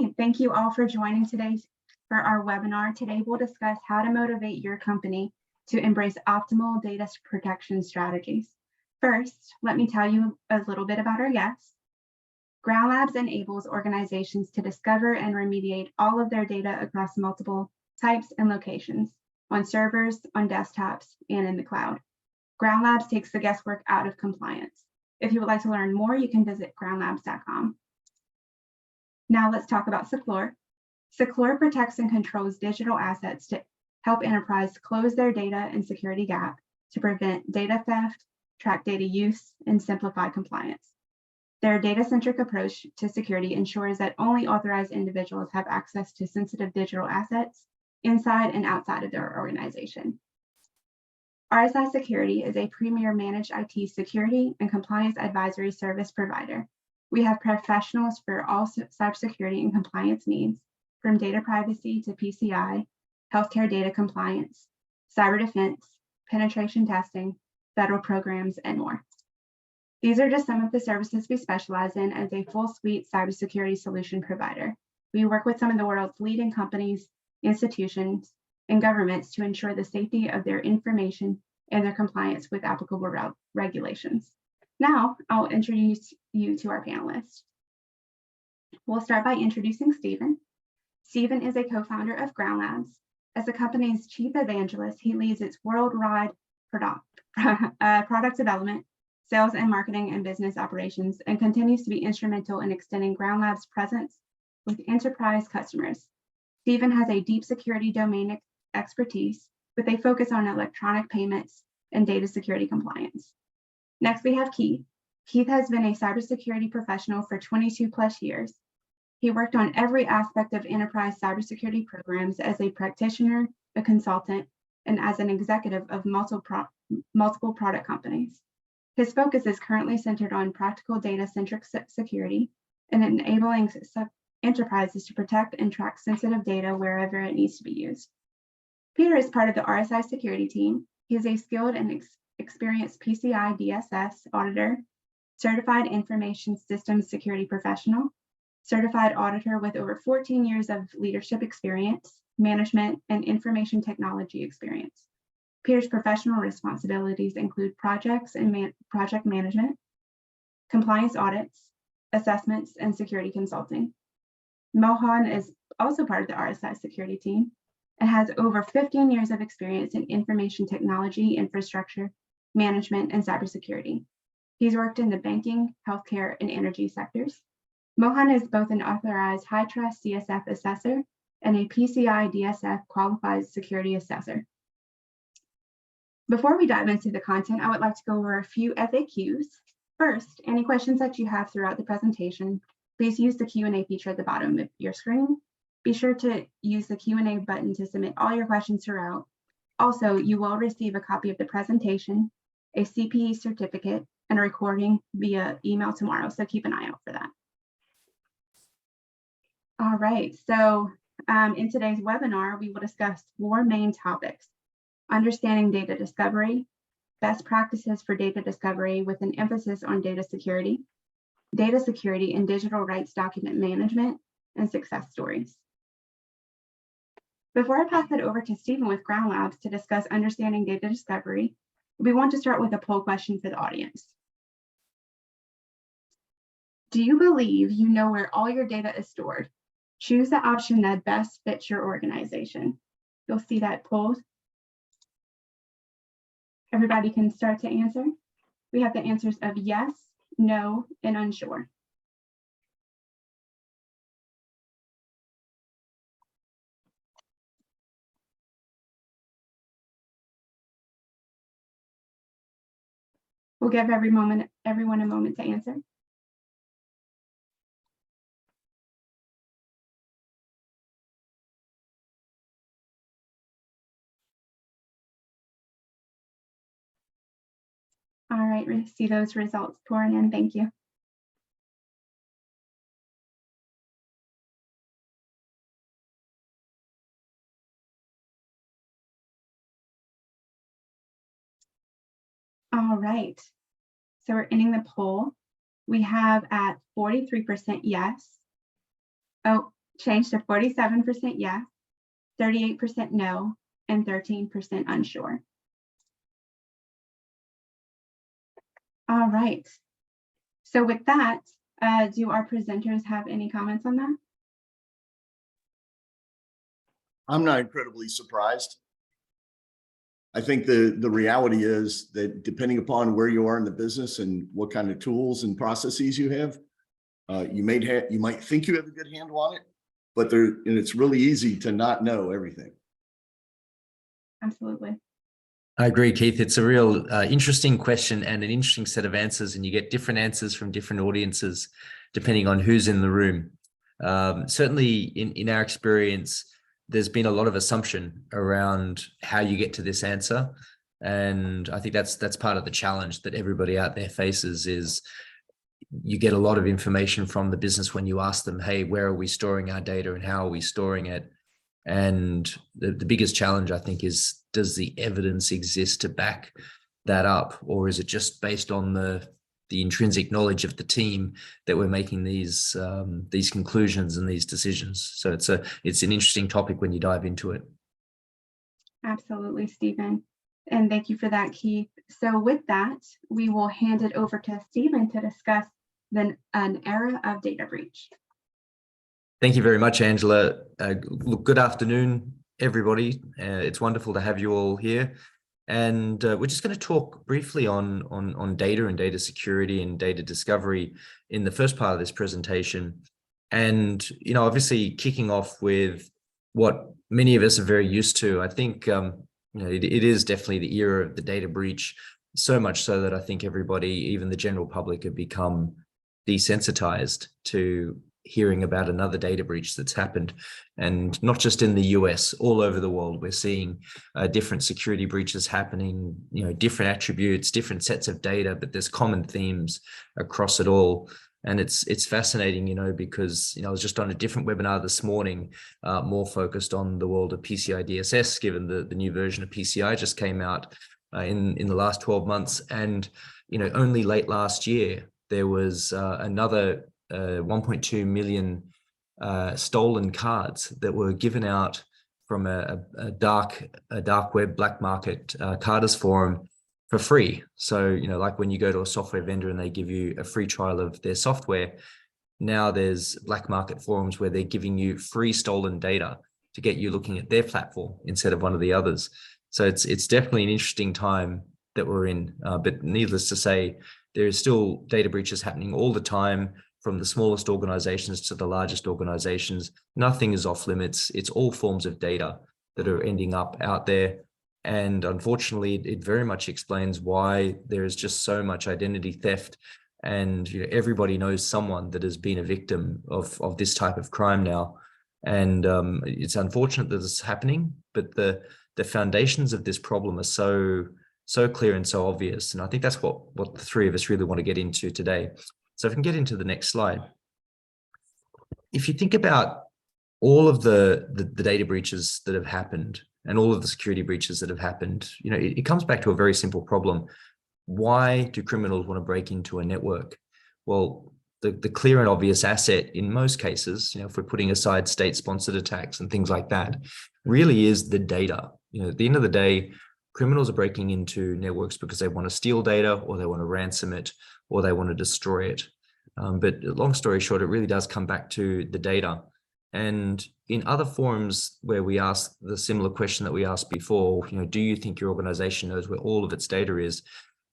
Okay, thank you all for joining today for our webinar. Today we'll discuss how to motivate your company to embrace optimal data protection strategies. First, let me tell you a little bit about our guests. Ground Labs enables organizations to discover and remediate all of their data across multiple types and locations, on servers, on desktops, and in the cloud. Ground Labs takes the guesswork out of compliance. If you would like to learn more, you can visit groundlabs.com. Now let's talk about Seclore. Seclore protects and controls digital assets to help enterprise close their data and security gap to prevent data theft, track data use, and simplify compliance. Their data-centric approach to security ensures that only authorized individuals have access to sensitive digital assets inside and outside of their organization. RSI Security is a premier managed IT security and compliance advisory service provider. We have professionals for all cybersecurity and compliance needs, from data privacy to PCI, healthcare data compliance, cyber defense, penetration testing, federal programs, and more. These are just some of the services we specialize in as a full suite cybersecurity solution provider. We work with some of the world's leading companies, institutions, and governments to ensure the safety of their information and their compliance with applicable regulations. Now, I'll introduce you to our panelists. We'll start by introducing Stephen. Stephen is a co-founder of Ground Labs. As the company's chief evangelist, he leads its worldwide product development, sales and marketing, and business operations, and continues to be instrumental in extending Ground Labs' presence with enterprise customers. Stephen has a deep security domain expertise with a focus on electronic payments and data security compliance. Next, we have Keith. Keith has been a cybersecurity professional for 22 plus years. He worked on every aspect of enterprise cybersecurity programs as a practitioner, a consultant, and as an executive of multiple product companies. His focus is currently centered on practical data-centric security and enabling enterprises to protect and track sensitive data wherever it needs to be used. Peter is part of the RSI security team. He is a skilled and experienced PCI DSS auditor, certified information systems security professional, certified auditor with over 14 years of leadership experience, management, and information technology experience. Peter's professional responsibilities include projects and project management, compliance audits, assessments, and security consulting. Mohan is also part of the RSI security team and has over 15 years of experience in information technology, infrastructure, management, and cybersecurity. He's worked in the banking, healthcare, and energy sectors. Mohan is both an authorized high-trust CSF assessor and a PCI DSF qualified security assessor. Before we dive into the content, I would like to go over a few FAQs. First, any questions that you have throughout the presentation, please use the Q&A feature at the bottom of your screen. Be sure to use the Q&A button to submit all your questions throughout. Also, you will receive a copy of the presentation, a CPE certificate, and a recording via email tomorrow, so keep an eye out for that. All right, so in today's webinar, we will discuss 4 main topics: understanding data discovery, best practices for data discovery with an emphasis on data security and digital rights document management, and success stories. Before I pass it over to Stephen with Ground Labs to discuss understanding data discovery, we want to start with a poll question for the audience. Do you believe you know where all your data is stored? Choose the option that best fits your organization. You'll see that poll. Everybody can start to answer. We have the answers of yes, no, and unsure. We'll give everyone a moment to answer. All right, we see those results pouring in. Thank you. All right, so we're ending the poll. We have at 43% yes. Oh, changed to 47% yes, 38% no, and 13% unsure. All right. So with that, do our presenters have any comments on that? I'm not incredibly surprised. I think the reality is that depending upon where you are in the business and what kind of tools and processes you have, you might think you have a good handle on it, but it's really easy to not know everything. Absolutely. I agree, Keith. It's a real interesting question and an interesting set of answers, and you get different answers from different audiences depending on who's in the room. Certainly in our experience, there's been a lot of assumption around how you get to this answer. And I think that's part of the challenge that everybody out there faces is you get a lot of information from the business when you ask them, hey, where are we storing our data and how are we storing it? And the biggest challenge, I think, is does the evidence exist to back that up? Or is it just based on the intrinsic knowledge of the team that we're making these conclusions and these decisions? So it's an interesting topic when you dive into it. Absolutely, Stephen. And thank you for that, Keith. So with that, we will hand it over to Stephen to discuss an era of data breach. Thank you very much, Angela. Look, good afternoon, everybody. It's wonderful to have you all here. And we're just going to talk briefly on data and data security and data discovery in the first part of this presentation. And, obviously kicking off with what many of us are very used to. I think, it is definitely the era of the data breach, so much so that I think everybody, even the general public, have become desensitized to hearing about another data breach that's happened. And not just in the US, all over the world, we're seeing different security breaches happening, different attributes, different sets of data, but there's common themes across it all. And it's fascinating, because, I was just on a different webinar this morning, more focused on the world of PCI DSS, given the new version of PCI just came out in the last 12 months. And, only late last year, there was another 1.2 million stolen cards that were given out from a dark web black market carders forum for free. So, like when you go to a software vendor and they give you a free trial of their software, now there's black market forums where they're giving you free stolen data to get you looking at their platform instead of one of the others. So it's definitely an interesting time that we're in. But needless to say, there is still data breaches happening all the time, from the smallest organizations to the largest organizations. Nothing is off limits. It's all forms of data that are ending up out there. And unfortunately, it very much explains why there is just so much identity theft. And everybody knows someone that has been a victim of this type of crime now. And it's unfortunate that this is happening, but the foundations of this problem are so clear and so obvious. And I think that's what the three of us really want to get into today. So if we can get into the next slide. If you think about all of the data breaches that have happened and all of the security breaches that have happened, it comes back to a very simple problem. Why do criminals want to break into a network? Well, the clear and obvious asset in most cases, if we're putting aside state-sponsored attacks and things like that, really is the data. At the end of the day, criminals are breaking into networks because they want to steal data, or they want to ransom it, or they want to destroy it. But long story short, it really does come back to the data. And in other forums where we ask the similar question that we asked before, do you think your organization knows where all of its data is?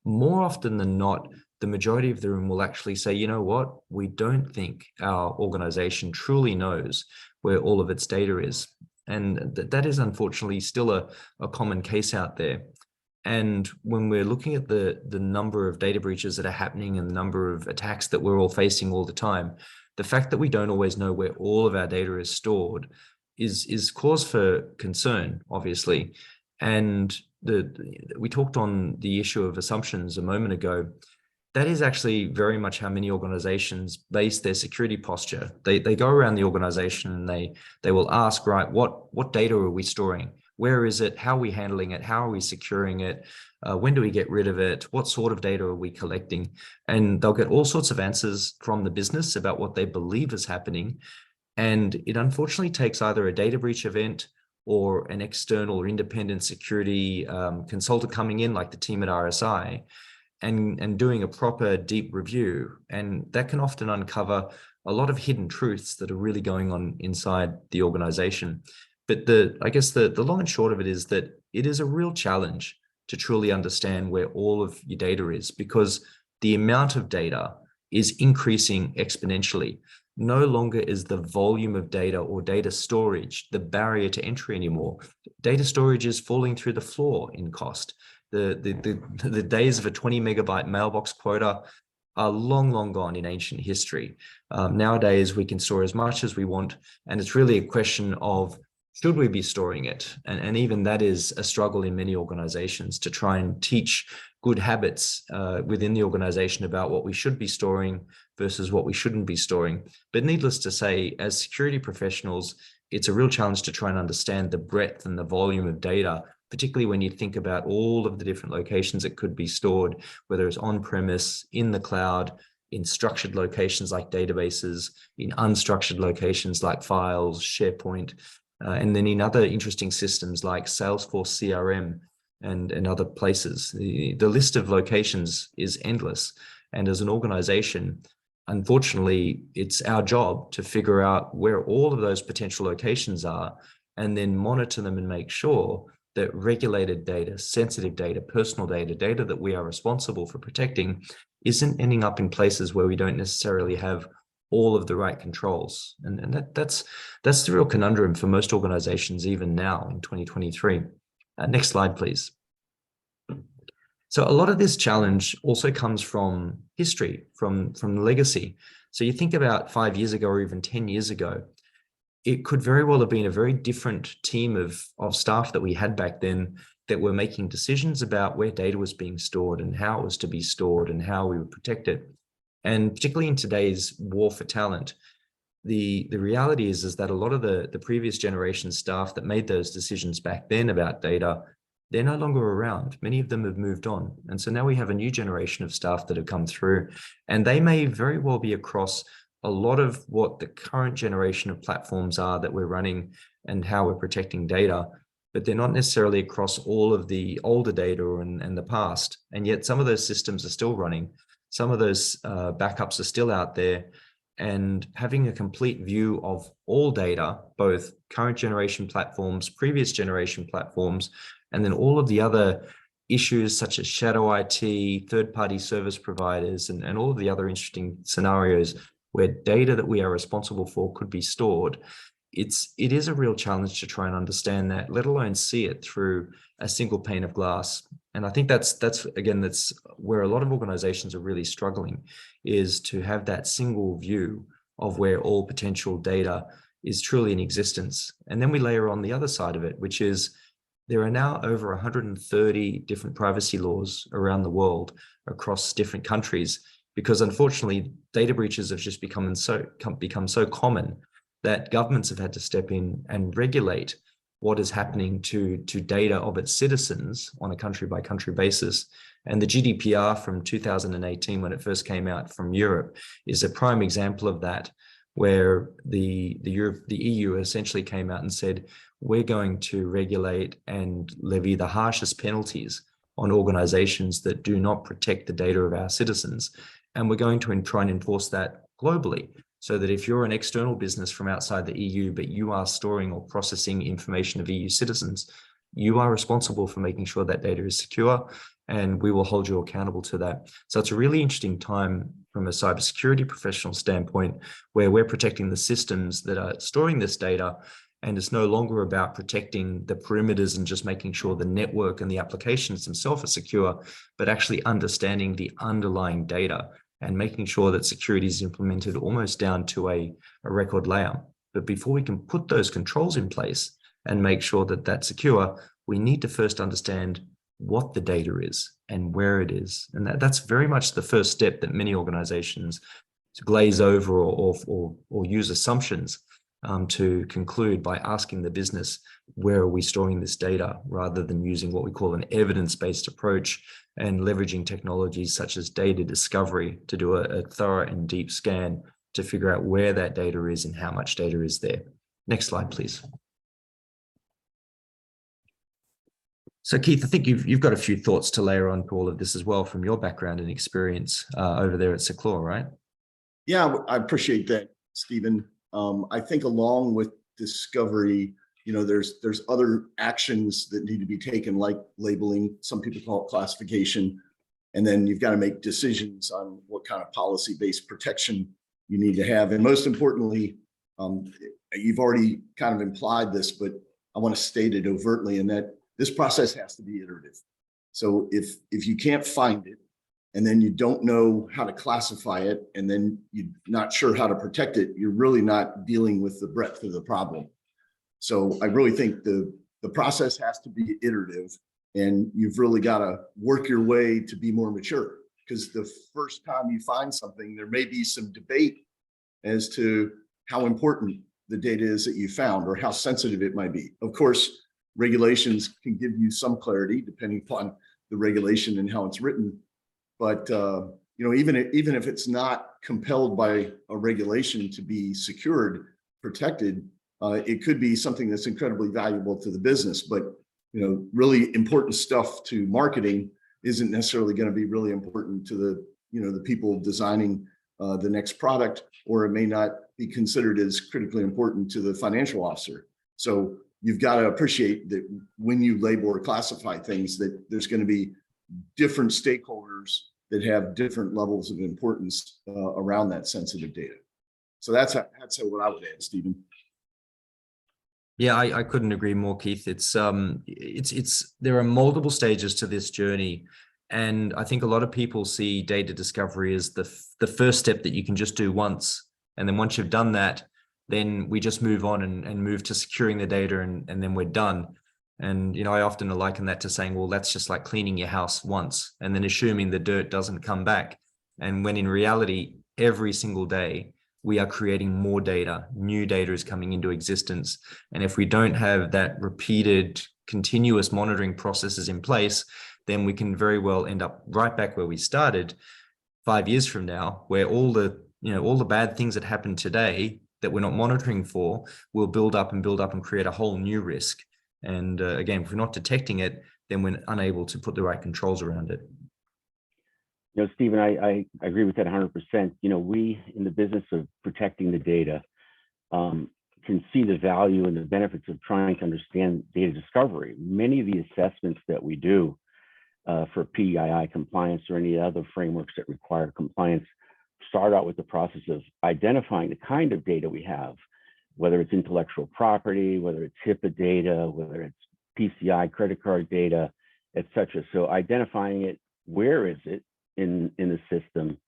More often than not, the majority of the room will actually say, you know what, we don't think our organization truly knows where all of its data is. And that is unfortunately still a common case out there. And when we're looking at the number of data breaches that are happening and the number of attacks that we're all facing all the time, the fact that we don't always know where all of our data is stored is cause for concern, obviously. And we talked on the issue of assumptions a moment ago. That is actually very much how many organizations base their security posture. They go around the organization and they will ask, right, what data are we storing? Where is it? How are we handling it? How are we securing it? When do we get rid of it? What sort of data are we collecting? And they'll get all sorts of answers from the business about what they believe is happening. And it unfortunately takes either a data breach event or an external or independent security consultant coming in, like the team at RSI, and doing a proper deep review. And that can often uncover a lot of hidden truths that are really going on inside the organization. But I guess the long and short of it is that it is a real challenge to truly understand where all of your data is, because the amount of data is increasing exponentially. No longer is the volume of data or data storage the barrier to entry anymore. Data storage is falling through the floor in cost. The days of a 20 megabyte mailbox quota are long gone in ancient history. Nowadays, we can store as much as we want, and it's really a question of, should we be storing it? And even that is a struggle in many organizations, to try and teach good habits within the organization about what we should be storing versus what we shouldn't be storing. But needless to say, as security professionals, it's a real challenge to try and understand the breadth and the volume of data, particularly when you think about all of the different locations it could be stored, whether it's on-premise, in the cloud, in structured locations like databases, in unstructured locations like files, SharePoint, and then in other interesting systems like Salesforce CRM and other places. The list of locations is endless. And as an organization, unfortunately, it's our job to figure out where all of those potential locations are, and then monitor them and make sure that regulated data, sensitive data, personal data, data that we are responsible for protecting, isn't ending up in places where we don't necessarily have all of the right controls. And that's the real conundrum for most organizations, even now in 2023. Next slide, please. So a lot of this challenge also comes from history, from legacy. So you think about 5 years ago or even 10 years ago, it could very well have been a very different team of staff that we had back then that were making decisions about where data was being stored and how it was to be stored and how we would protect it. And particularly in today's war for talent, the reality is that a lot of the previous generation staff that made those decisions back then about data, they're no longer around. Many of them have moved on. And so now we have a new generation of staff that have come through, and they may very well be across a lot of what the current generation of platforms are that we're running and how we're protecting data, but they're not necessarily across all of the older data and the past. And yet some of those systems are still running. Some of those backups are still out there, and having a complete view of all data, both current generation platforms, previous generation platforms, and then all of the other issues such as shadow IT, third-party service providers, and all of the other interesting scenarios where data that we are responsible for could be stored. It is a real challenge to try and understand that, let alone see it through a single pane of glass. And I think that's where a lot of organizations are really struggling, is to have that single view of where all potential data is truly in existence. And then we layer on the other side of it, which is there are now over 130 different privacy laws around the world across different countries, because unfortunately data breaches have just become so common that governments have had to step in and regulate what is happening to data of its citizens on a country by country basis. And the GDPR from 2018, when it first came out from Europe, is a prime example of that, where the EU essentially came out and said, we're going to regulate and levy the harshest penalties on organizations that do not protect the data of our citizens. And we're going to try and enforce that globally, so that if you're an external business from outside the EU, but you are storing or processing information of EU citizens, you are responsible for making sure that data is secure, and we will hold you accountable to that. So it's a really interesting time from a cybersecurity professional standpoint, where we're protecting the systems that are storing this data, and it's no longer about protecting the perimeters and just making sure the network and the applications themselves are secure, but actually understanding the underlying data and making sure that security is implemented almost down to a record layer. But before we can put those controls in place and make sure that that's secure, we need to first understand what the data is and where it is. And that's very much the first step that many organizations glaze over or use assumptions to conclude by asking the business, where are we storing this data, rather than using what we call an evidence-based approach and leveraging technologies such as data discovery to do a thorough and deep scan to figure out where that data is and how much data is there. Next slide, please. So Keith, I think you've got a few thoughts to layer on to all of this as well from your background and experience over there at Seclore, right? Yeah, I appreciate that, Stephen. I think along with discovery, there's other actions that need to be taken, like labeling. Some people call it classification. And then you've got to make decisions on what kind of policy-based protection you need to have. And most importantly, you've already kind of implied this, but I want to state it overtly, in that this process has to be iterative. So if you can't find it, and then you don't know how to classify it, and then you're not sure how to protect it, you're really not dealing with the breadth of the problem. So I really think the process has to be iterative, and you've really got to work your way to be more mature, because the first time you find something, there may be some debate as to how important the data is that you found or how sensitive it might be. Of course, regulations can give you some clarity depending upon the regulation and how it's written. But even if it's not compelled by a regulation to be secured, protected, it could be something that's incredibly valuable to the business. But really important stuff to marketing isn't necessarily going to be really important to the people designing the next product, or it may not be considered as critically important to the financial officer. So you've got to appreciate that when you label or classify things, that there's going to be different stakeholders that have different levels of importance around that sensitive data. So that's what I would add, Stephen. Yeah, I couldn't agree more, Keith. There are multiple stages to this journey. And I think a lot of people see data discovery as the first step that you can just do once. And then once you've done that, then we just move on and move to securing the data, and then we're done. And, I often liken that to saying, well, that's just like cleaning your house once and then assuming the dirt doesn't come back. And when in reality, every single day, we are creating more data, new data is coming into existence. And if we don't have that repeated, continuous monitoring processes in place, then we can very well end up right back where we started 5 years from now, where all the bad things that happen today that we're not monitoring for will build up and create a whole new risk. And again, if we're not detecting it, then we're unable to put the right controls around it. Stephen, I agree with that 100%. We in the business of protecting the data can see the value and the benefits of trying to understand data discovery. Many of the assessments that we do for PII compliance or any other frameworks that require compliance start out with the process of identifying the kind of data we have, whether it's intellectual property, whether it's HIPAA data, whether it's PCI credit card data, et cetera. So identifying it, where is it in the system,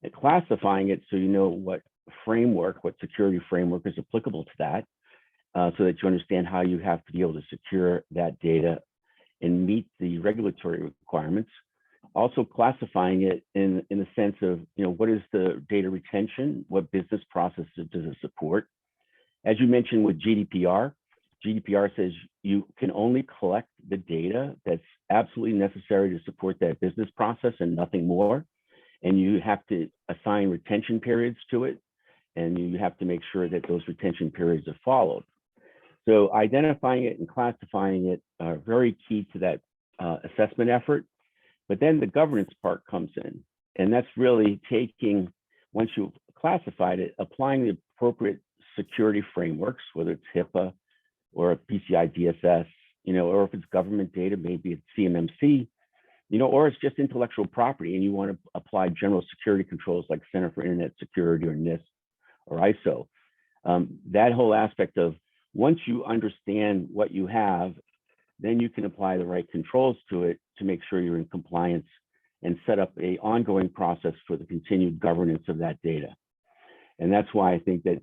and classifying it so you know what security framework is applicable to that, so that you understand how you have to be able to secure that data and meet the regulatory requirements. Also classifying it in the sense of, what is the data retention? What business processes does it support? As you mentioned with GDPR says you can only collect the data that's absolutely necessary to support that business process and nothing more. And you have to assign retention periods to it. And you have to make sure that those retention periods are followed. So identifying it and classifying it are very key to that assessment effort. But then the governance part comes in. And that's really taking, once you've classified it, applying the appropriate security frameworks, whether it's HIPAA or a PCI DSS, or if it's government data, maybe it's CMMC, or it's just intellectual property and you want to apply general security controls like Center for Internet Security or NIST or ISO. That whole aspect of, once you understand what you have, then you can apply the right controls to it to make sure you're in compliance and set up an ongoing process for the continued governance of that data. And that's why I think that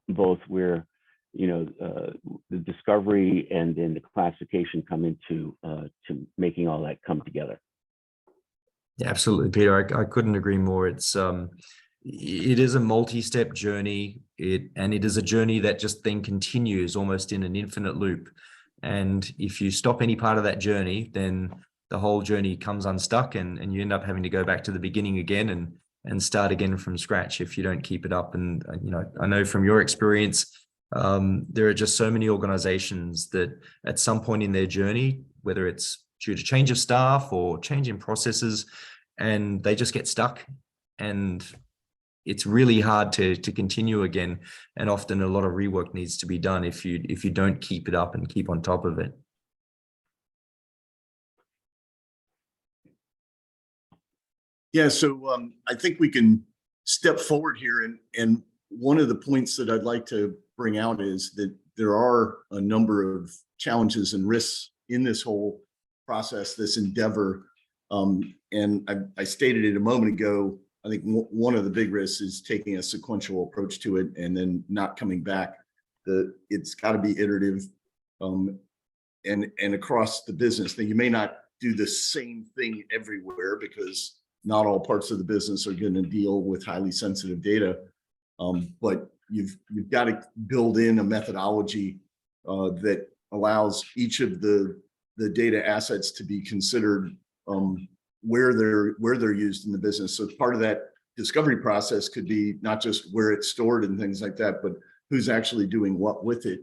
both where the discovery and then the classification come into to making all that come together. Yeah, absolutely, Peter. I couldn't agree more. It is a multi-step journey, and it is a journey that just then continues almost in an infinite loop. And if you stop any part of that journey, then the whole journey comes unstuck, and you end up having to go back to the beginning again and start again from scratch if you don't keep it up. And you know, I know from your experience, there are just so many organizations that at some point in their journey, whether it's due to change of staff or change in processes, and they just get stuck, and it's really hard to continue again. And often a lot of rework needs to be done if you don't keep it up and keep on top of it. Yeah, so I think we can step forward here, and one of the points that I'd like to bring out is that there are a number of challenges and risks in this whole process, this endeavor. And I stated it a moment ago, I think one of the big risks is taking a sequential approach to it and then not coming back. It's got to be iterative and across the business. Now, you may not do the same thing everywhere because not all parts of the business are going to deal with highly sensitive data, but you've got to build in a methodology that allows each of the data assets to be considered where they're used in the business. So part of that discovery process could be not just where it's stored and things like that, but who's actually doing what with it.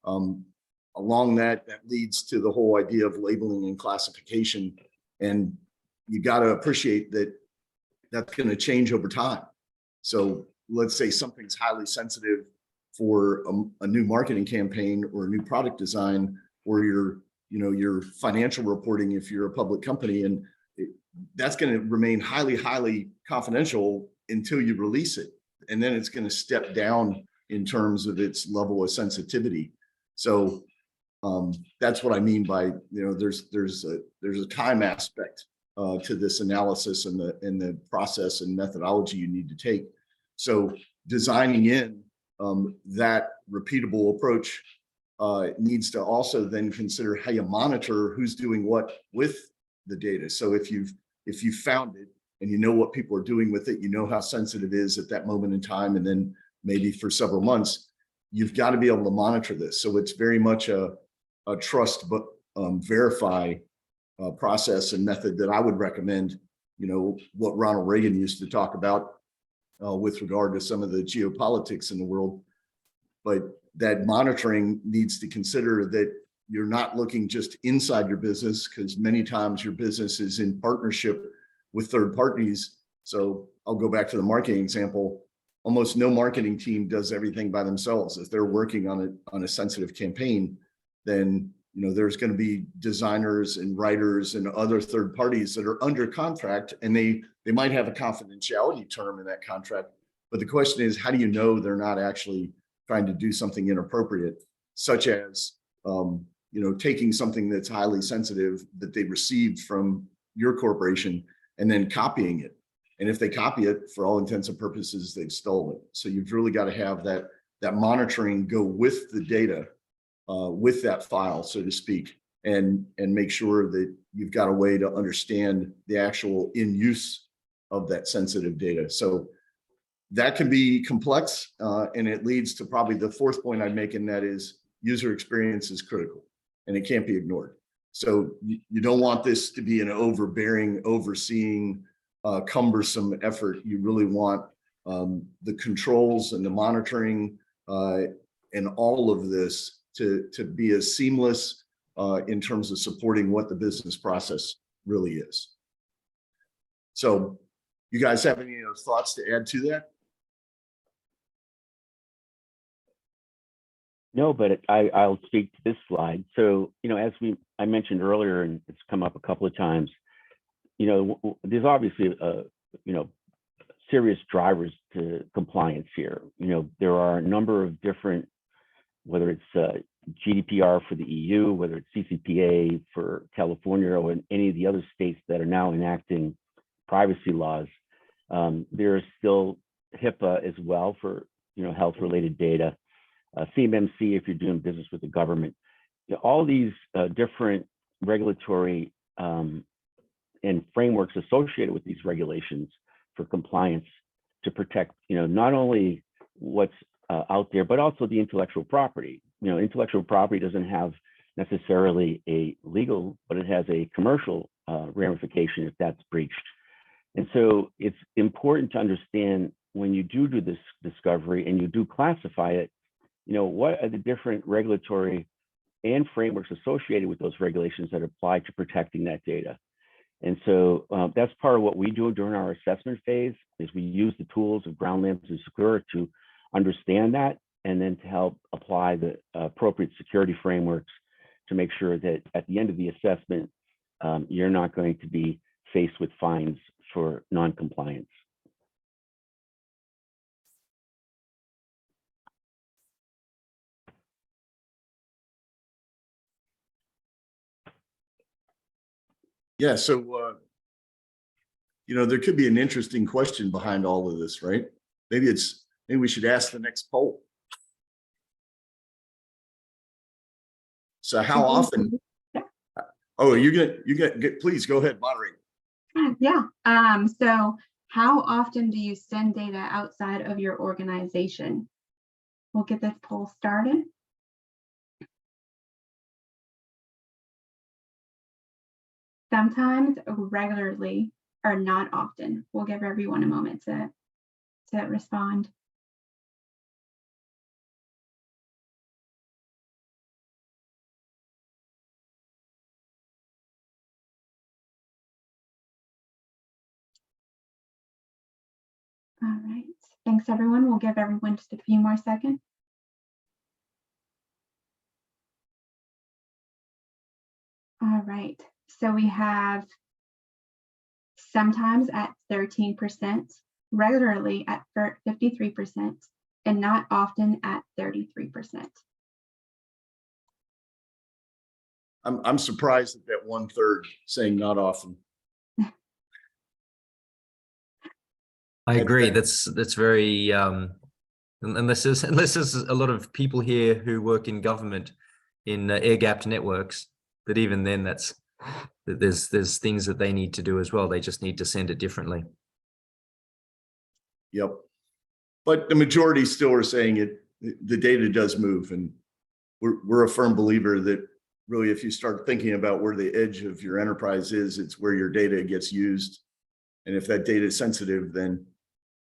Along that leads to the whole idea of labeling and classification. And you got to appreciate that that's going to change over time. So let's say something's highly sensitive for a new marketing campaign or a new product design, or your financial reporting if you're a public company, and that's going to remain highly confidential until you release it, and then it's going to step down in terms of its level of sensitivity. So that's what I mean by, there's a time aspect to this analysis and the process and methodology you need to take. So designing in that repeatable approach needs to also then consider how you monitor who's doing what with the data. So if you've found it and you know what people are doing with it, you know how sensitive it is at that moment in time, and then maybe for several months, you've got to be able to monitor this. So it's very much a trust but verify process and method that I would recommend. What Ronald Reagan used to talk about with regard to some of the geopolitics in the world, but that monitoring needs to consider that you're not looking just inside your business, because many times your business is in partnership with third parties. So I'll go back to the marketing example. Almost no marketing team does everything by themselves. If they're working on a sensitive campaign, then there's going to be designers and writers and other third parties that are under contract, and they might have a confidentiality term in that contract. But the question is, how do you know they're not actually trying to do something inappropriate, such as taking something that's highly sensitive that they received from your corporation and then copying it? And if they copy it, for all intents and purposes, they've stolen it. So you've really got to have that monitoring go with the data, with that file, so to speak, and make sure that you've got a way to understand the actual in use of that sensitive data. So that can be complex, and it leads to probably the fourth point I'd make, and that is user experience is critical and it can't be ignored. So you don't want this to be an overbearing, overseeing, cumbersome effort. You really want the controls and the monitoring and all of this to be as seamless in terms of supporting what the business process really is. So you guys have any thoughts to add to that? No, but I'll speak to this slide. So, as I mentioned earlier, and it's come up a couple of times, there's obviously serious drivers to compliance here. There are a number of different, whether it's GDPR for the EU, whether it's CCPA for California, or in any of the other states that are now enacting privacy laws. There's still HIPAA as well for health-related data. CMMC if you're doing business with the government. All these different regulatory and frameworks associated with these regulations for compliance to protect, not only what's out there, but also the intellectual property. Intellectual property doesn't have necessarily a legal, but it has a commercial ramification if that's breached. And so it's important to understand when you do this discovery and you do classify it, what are the different regulatory and frameworks associated with those regulations that apply to protecting that data. And so that's part of what we do during our assessment phase, is we use the tools of Ground Lamps and Seclore to understand that, and then to help apply the appropriate security frameworks to make sure that at the end of the assessment, you're not going to be faced with fines for non-compliance. Yeah, so there could be an interesting question behind all of this, right? Maybe we should ask the next poll. So how often? Oh, please go ahead, moderate. Yeah. So how often do you send data outside of your organization? We'll get this poll started. Sometimes, regularly, or not often. We'll give everyone a moment to respond. All right. Thanks, everyone. We'll give everyone just a few more seconds. All right. So we have sometimes at 13%, regularly at 53%, and not often at 33%. I'm surprised at that 1/3 saying not often. I agree. That's very unless there's a lot of people here who work in government in air-gapped networks, but even then there's things that they need to do as well. They just need to send it differently. Yep. But the majority still are saying the data does move, and we're a firm believer that really, if you start thinking about where the edge of your enterprise is, it's where your data gets used. And if that data is sensitive, then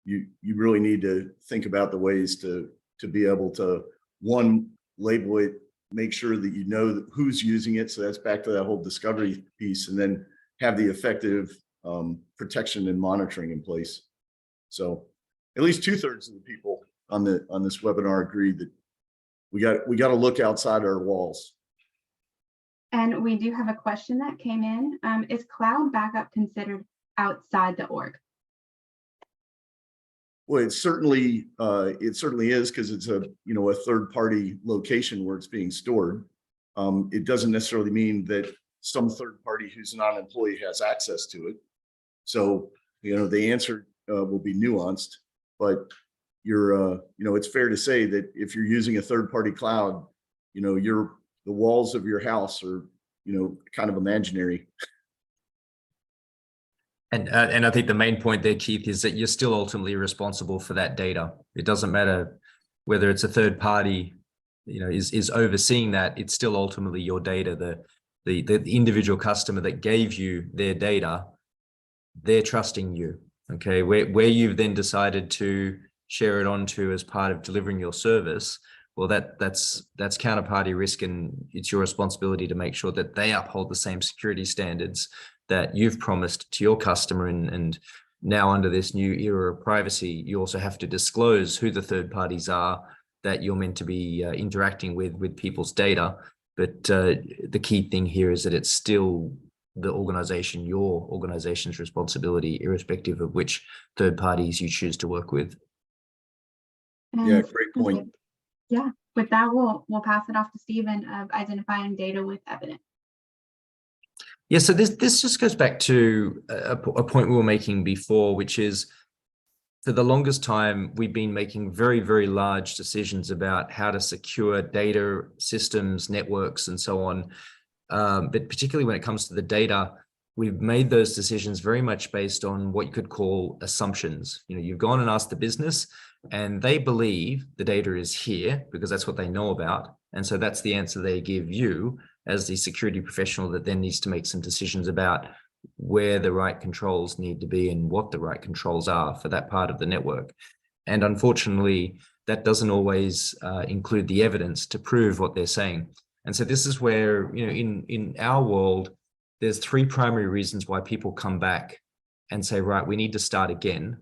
you really need to think about the ways to be able to, one, label it, make sure that you know who's using it. So that's back to that whole discovery piece, and then have the effective protection and monitoring in place. So at least 2/3 of the people on this webinar agreed that we got to look outside our walls. And we do have a question that came in. Is cloud backup considered outside the org? Well, it certainly is, because it's a third-party location where it's being stored. It doesn't necessarily mean that some third party who's not an employee has access to it. So the answer will be nuanced, but it's fair to say that if you're using a third-party cloud, the walls of your house are kind of imaginary. And I think the main point there, Keith, is that you're still ultimately responsible for that data. It doesn't matter whether it's a third party, is overseeing that. It's still ultimately your data. The individual customer that gave you their data, they're trusting you. Okay, where you've then decided to share it onto as part of delivering your service, well, that's counterparty risk, and it's your responsibility to make sure that they uphold the same security standards that you've promised to your customer. And now, under this new era of privacy, you also have to disclose who the third parties are that you're meant to be interacting with people's data. But the key thing here is that it's still your organization's responsibility, irrespective of which third parties you choose to work with. Yeah, great point. Yeah, with that, we'll pass it off to Stephen of identifying data with evidence. Yeah, so this just goes back to a point we were making before, which is, for the longest time, we've been making very, very large decisions about how to secure data systems, networks, and so on. But particularly when it comes to the data, we've made those decisions very much based on what you could call assumptions. You've gone and asked the business, and they believe the data is here because that's what they know about. And so that's the answer they give you as the security professional that then needs to make some decisions about where the right controls need to be and what the right controls are for that part of the network. And unfortunately, that doesn't always include the evidence to prove what they're saying. And so this is where, you know, in our world, there's three primary reasons why people come back and say, right, we need to start again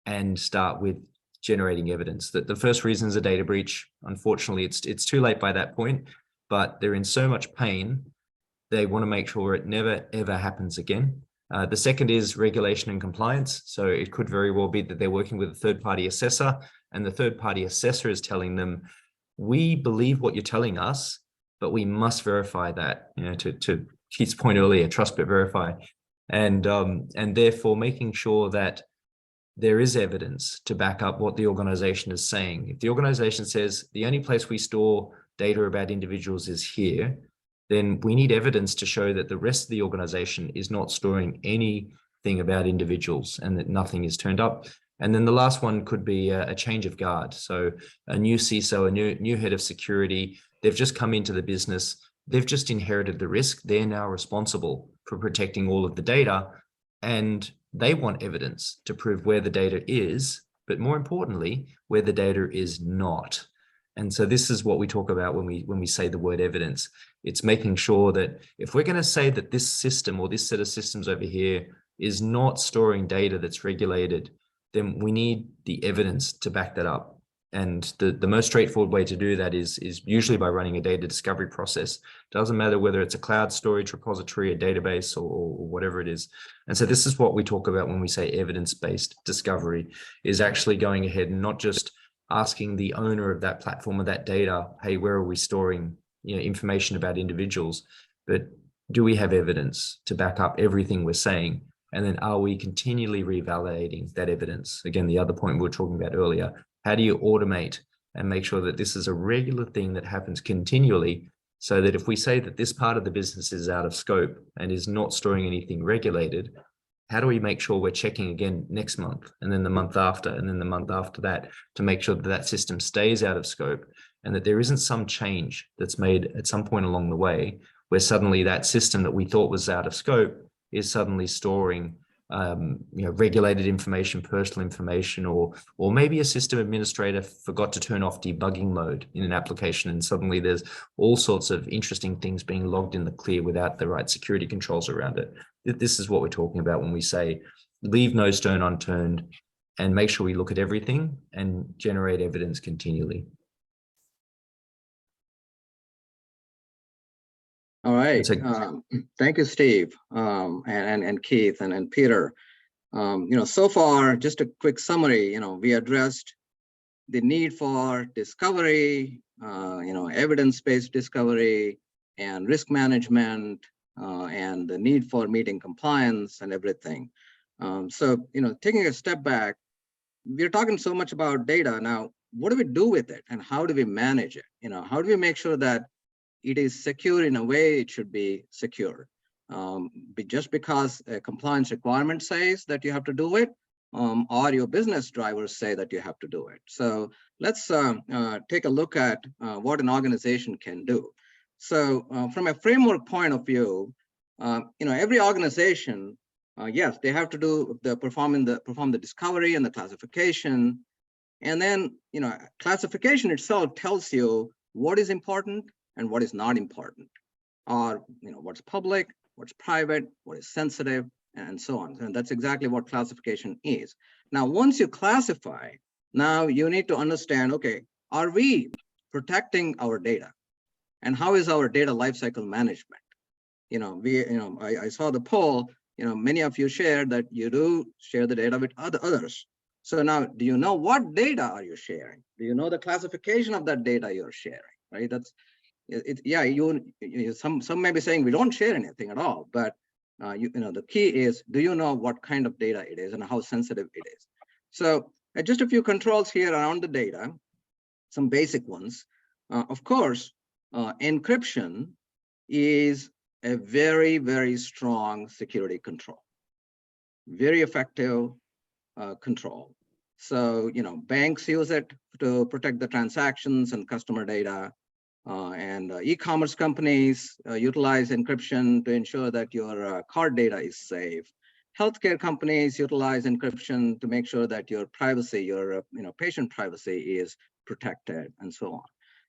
and start with generating evidence. That the first reason is a data breach. Unfortunately, it's too late by that point, but they're in so much pain, they want to make sure it never, ever happens again. The second is regulation and compliance. So it could very well be that they're working with a third-party assessor, and the third-party assessor is telling them, we believe what you're telling us, but we must verify that, you know, to Keith's point earlier, trust but verify. And therefore making sure that there is evidence to back up what the organization is saying. If the organization says the only place we store data about individuals is here, then we need evidence to show that the rest of the organization is not storing anything about individuals and that nothing is turned up. And then the last one could be a change of guard. So a new CISO, a new head of security, they've just come into the business, they've just inherited the risk. They're now responsible for protecting all of the data, and they want evidence to prove where the data is, but more importantly, where the data is not. And so this is what we talk about when we say the word evidence. It's making sure that if we're going to say that this system or this set of systems over here is not storing data that's regulated, then we need the evidence to back that up. And the most straightforward way to do that is usually by running a data discovery process. Doesn't matter whether it's a cloud storage repository, a database, or whatever it is. And so this is what we talk about when we say evidence-based discovery, is actually going ahead and not just asking the owner of that platform or that data, hey, where are we storing, you know, information about individuals, but do we have evidence to back up everything we're saying? And then are we continually revalidating that evidence? Again, the other point we were talking about earlier, how do you automate and make sure that this is a regular thing that happens continually, so that if we say that this part of the business is out of scope and is not storing anything regulated, how do we make sure we're checking again next month, and then the month after, and then the month after that, to make sure that that system stays out of scope, and that there isn't some change that's made at some point along the way where suddenly that system that we thought was out of scope is suddenly storing you know, regulated information, personal information, or maybe a system administrator forgot to turn off debugging mode in an application, and suddenly there's all sorts of interesting things being logged in the clear without the right security controls around it. This is what we're talking about when we say leave no stone unturned and make sure we look at everything and generate evidence continually. All right. So, thank you, Steve, and Keith and Peter. You know, so far, just a quick summary. You know, we addressed the need for discovery, you know, evidence-based discovery and risk management, and the need for meeting compliance and everything. So, you know, taking a step back, we're talking so much about data now. What do we do with it, and how do we manage it? You know, how do we make sure that it is secure in a way it should be secure? Just because a compliance requirement says that you have to do it, or your business drivers say that you have to do it. So let's take a look at what an organization can do. So from a framework point of view, you know, every organization, yes, they have to do perform the discovery and the classification, and then, you know, classification itself tells you what is important and what is not important, or, you know, what's public, what's private, what is sensitive, and so on. And that's exactly what classification is. Now, once you classify, now you need to understand, okay, are we protecting our data? And how is our data lifecycle management? You know, I saw the poll, you know, many of you shared that you do share the data with others. So now, do you know what data are you sharing? Do you know the classification of that data you're sharing, right? That's, yeah, some may be saying we don't share anything at all, but you know, the key is, do you know what kind of data it is and how sensitive it is? So just a few controls here around the data, some basic ones. Of course, encryption is a very, very strong security control, very effective control. So, you know, banks use it to protect the transactions and customer data. and e-commerce companies utilize encryption to ensure that your card data is safe. Healthcare companies utilize encryption to make sure that your privacy, your patient privacy is protected, and so on.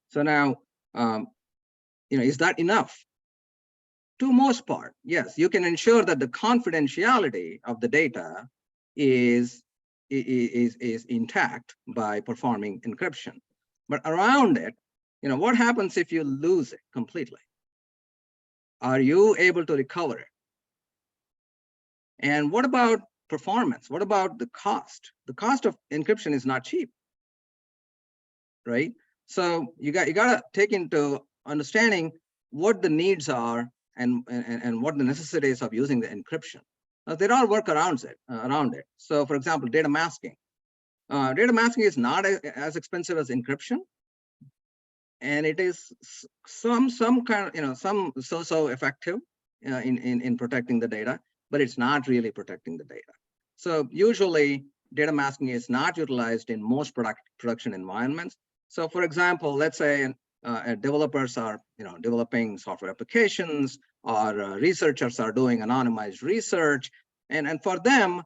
So now, is that enough? To most part, yes. You can ensure that the confidentiality of the data is intact by performing encryption. But around it, what happens if you lose it completely? Are you able to recover it? And what about performance? What about the cost? The cost of encryption is not cheap, right? So you got to take into understanding what the needs are and what the necessities of using the encryption. There are workarounds around it. So, for example, data masking. Data masking is not as expensive as encryption, and it is some kind of some so effective in protecting the data, but it's not really protecting the data. So usually data masking is not utilized in most production environments. So for example, let's say developers are developing software applications, or researchers are doing anonymized research, and for them,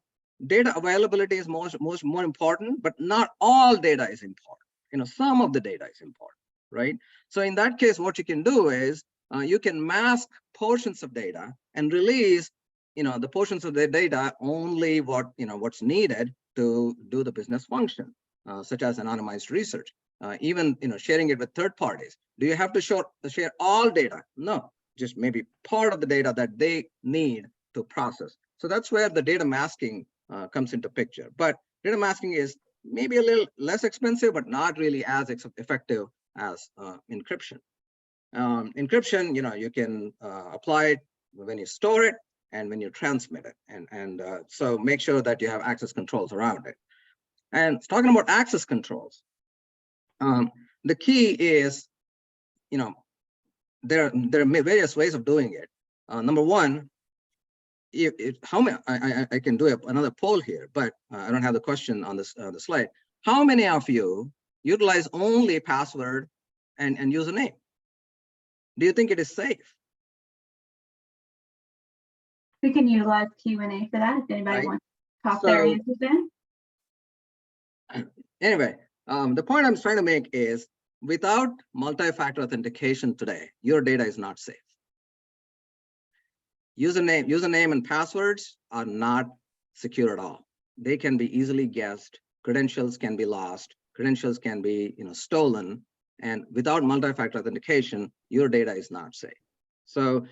data availability is more important, but not all data is important. Some of the data is important, right? So in that case, what you can do is you can mask portions of data and release the portions of the data only what's needed to do the business function, such as anonymized research. Even sharing it with third parties. Do you have to share all data? No, just maybe part of the data that they need to process. So that's where the data masking comes into picture. But data masking is maybe a little less expensive, but not really as effective as encryption. Encryption, you can apply it when you store it and when you transmit it, and so make sure that you have access controls around it. And talking about access controls, the key is, there are various ways of doing it. Number one, how many? I can do another poll here, but I don't have the question on this the slide. How many of you utilize only password and username? Do you think it is safe? We can utilize Q&A for that if anybody wants to pop their answers in. Anyway, the point I'm trying to make is, without multi-factor authentication today, your data is not safe. Username and passwords are not secure at all. They can be easily guessed. Credentials can be lost. Credentials can be stolen. And without multi-factor authentication, your data is not safe. So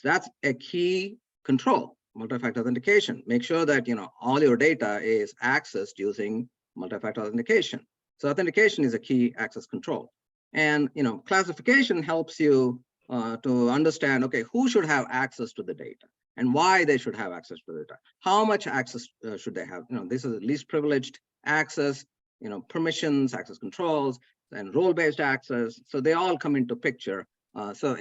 that's a key control, multi-factor authentication. Make sure that all your data is accessed using multi-factor authentication. So authentication is a key access control. And classification helps you to understand, okay, who should have access to the data and why they should have access to the data. How much access should they have? This is least privileged access, permissions, access controls, and role-based access. So they all come into picture. So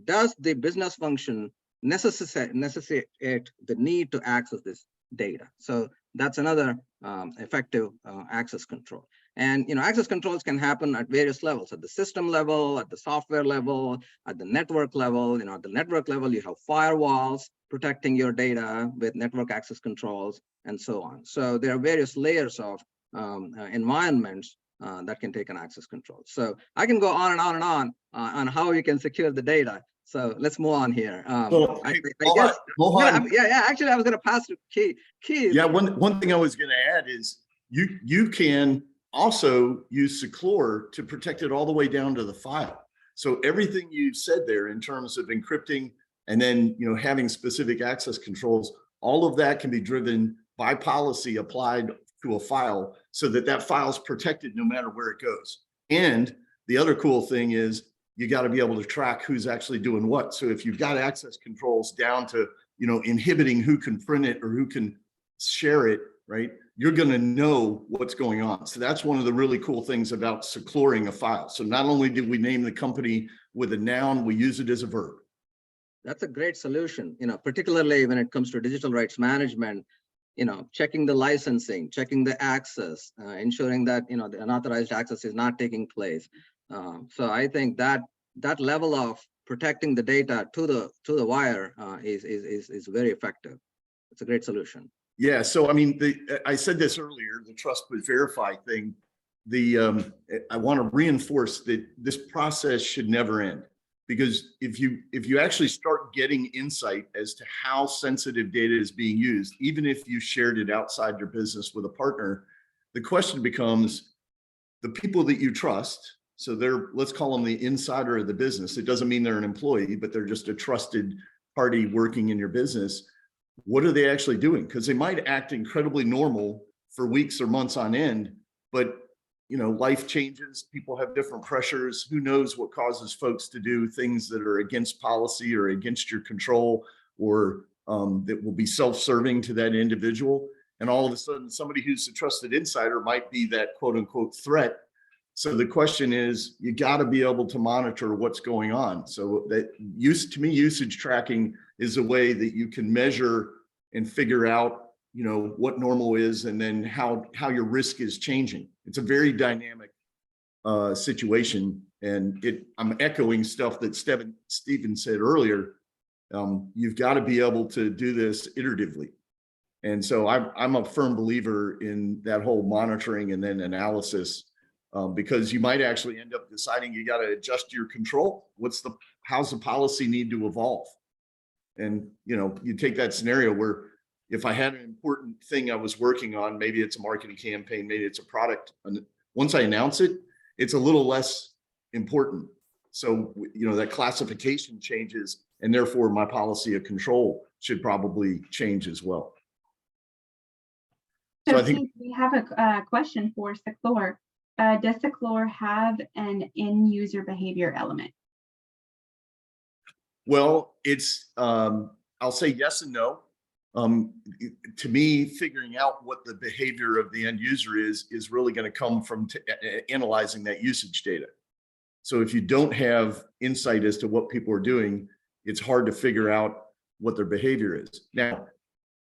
does the business function necessitate the need to access this data? So that's another effective access control. And access controls can happen at various levels: at the system level, at the software level, at the network level. At the network level, you have firewalls protecting your data with network access controls, and so on. So there are various layers of environments that can take an access control. So I can go on and on and on how you can secure the data. So let's move on here. I guess, actually, I was going to pass to Keith. Yeah, one thing I was going to add is you can also use Seclore to protect it all the way down to the file. So everything you said there in terms of encrypting and then having specific access controls, all of that can be driven by policy applied to a file so that file is protected no matter where it goes. And the other cool thing is you got to be able to track who's actually doing what. So if you've got access controls down to inhibiting who can print it or who can share it, right, you're going to know what's going on. So that's one of the really cool things about secloring a file. So not only did we name the company with a noun, we use it as a verb. That's a great solution, particularly when it comes to digital rights management, checking the licensing, checking the access, ensuring that, the unauthorized access is not taking place. So I think that level of protecting the data to the wire is very effective. It's a great solution. Yeah, so I mean, I said this earlier, the trust but verify thing. I want to reinforce that this process should never end, because if you actually start getting insight as to how sensitive data is being used, even if you shared it outside your business with a partner, the question becomes the people that you trust. So let's call them the insider of the business. It doesn't mean they're an employee, but they're just a trusted party working in your business. What are they actually doing? Because they might act incredibly normal for weeks or months on end, but life changes, people have different pressures. Who knows what causes folks to do things that are against policy or against your control, or that will be self-serving to that individual. And all of a sudden, somebody who's a trusted insider might be that quote unquote threat. So the question is, you got to be able to monitor what's going on. So that to me, usage tracking is a way that you can measure and figure out what normal is, and then how your risk is changing. It's a very dynamic situation, and I'm echoing stuff that Stephen said earlier. You've got to be able to do this iteratively, and so I'm a firm believer in that whole monitoring and then analysis, because you might actually end up deciding you got to adjust your control. How's the policy need to evolve? And you take that scenario where, if I had an important thing I was working on, maybe it's a marketing campaign, maybe it's a product, and once I announce it, it's a little less important. So, that classification changes, and therefore my policy of control should probably change as well. So I think we have a question for Seclore. Does Seclore have an end user behavior element? Well, it's, I'll say yes and no. To me, figuring out what the behavior of the end user is really going to come from analyzing that usage data. So if you don't have insight as to what people are doing, it's hard to figure out what their behavior is. Now,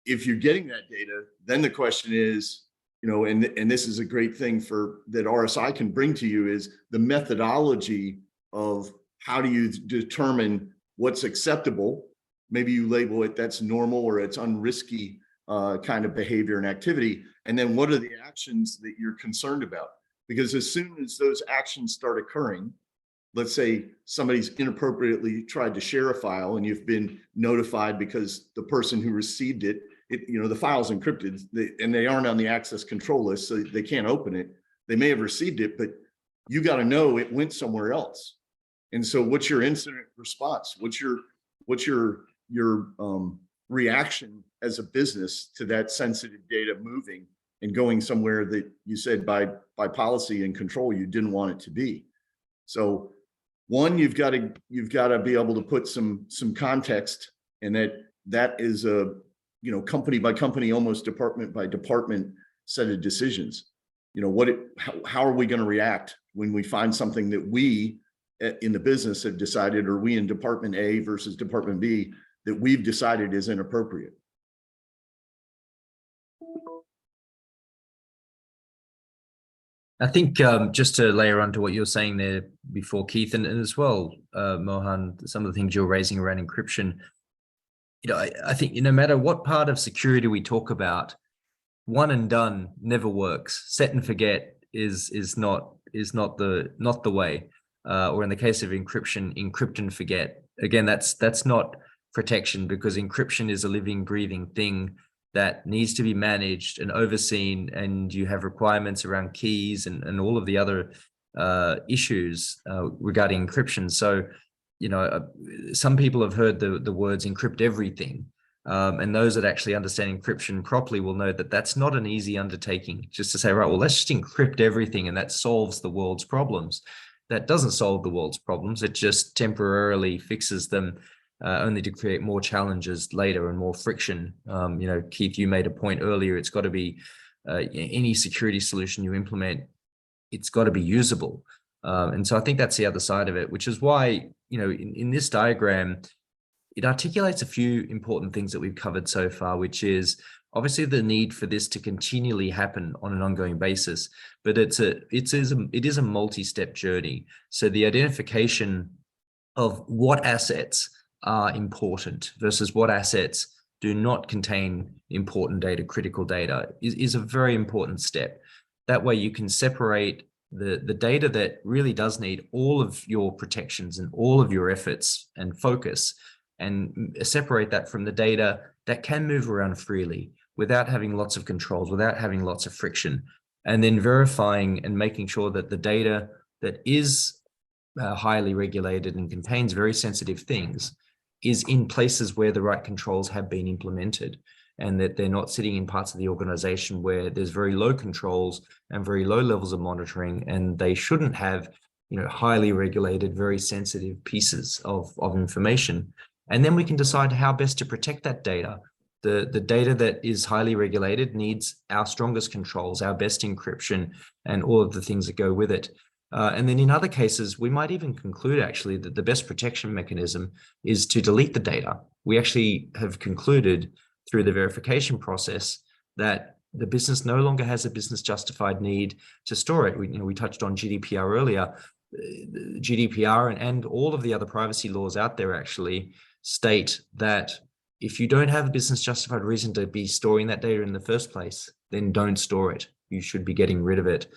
if you're getting that data, then the question is, and this is a great thing that RSI can bring to you, is the methodology of how do you determine what's acceptable. Maybe you label it that's normal or it's unrisky kind of behavior and activity. And then what are the actions that you're concerned about? Because as soon as those actions start occurring, let's say somebody's inappropriately tried to share a file and you've been notified because the person who received it, the file's encrypted and they aren't on the access control list, so they can't open it. They may have received it, but you got to know it went somewhere else. And so what's your incident response? What's your reaction as a business to that sensitive data moving and going somewhere that you said by policy and control you didn't want it to be? So one, you've got to be able to put some context, and that is a company by company, almost department by department set of decisions. How are we going to react when we find something that we in the business have decided, or we in department A versus department B, that we've decided is inappropriate? I think just to layer onto what you were saying there before, Keith, and as well, Mohan, some of the things you're raising around encryption, I think no matter what part of security we talk about, one and done never works. Set and forget is not the way. Or in the case of encryption, encrypt and forget. Again, that's not protection, because encryption is a living, breathing thing that needs to be managed and overseen, and you have requirements around keys and all of the other issues regarding encryption. So, some people have heard the words encrypt everything, and those that actually understand encryption properly will know that that's not an easy undertaking. Just to say, right, well, let's just encrypt everything and that solves the world's problems. That doesn't solve the world's problems. It just temporarily fixes them, only to create more challenges later and more friction. Keith, you made a point earlier. It's got to be any security solution you implement, it's got to be usable. And so I think that's the other side of it, which is why, in this diagram, it articulates a few important things that we've covered so far, which is Obviously, the need for this to continually happen on an ongoing basis, but it is a multi-step journey. So the identification of what assets are important versus what assets do not contain important data, critical data, is a very important step. That way you can separate the data that really does need all of your protections and all of your efforts and focus, and separate that from the data that can move around freely without having lots of controls, without having lots of friction, and then verifying and making sure that the data that is highly regulated and contains very sensitive things is in places where the right controls have been implemented, and that they're not sitting in parts of the organization where there's very low controls and very low levels of monitoring, and they shouldn't have, highly regulated, very sensitive pieces of information. And then we can decide how best to protect that data. The data that is highly regulated needs our strongest controls, our best encryption, and all of the things that go with it. And then in other cases, we might even conclude actually that the best protection mechanism is to delete the data. We actually have concluded through the verification process that the business no longer has a business justified need to store it. We touched on GDPR earlier. GDPR and all of the other privacy laws out there actually state that if you don't have a business justified reason to be storing that data in the first place, then don't store it. You should be getting rid of it.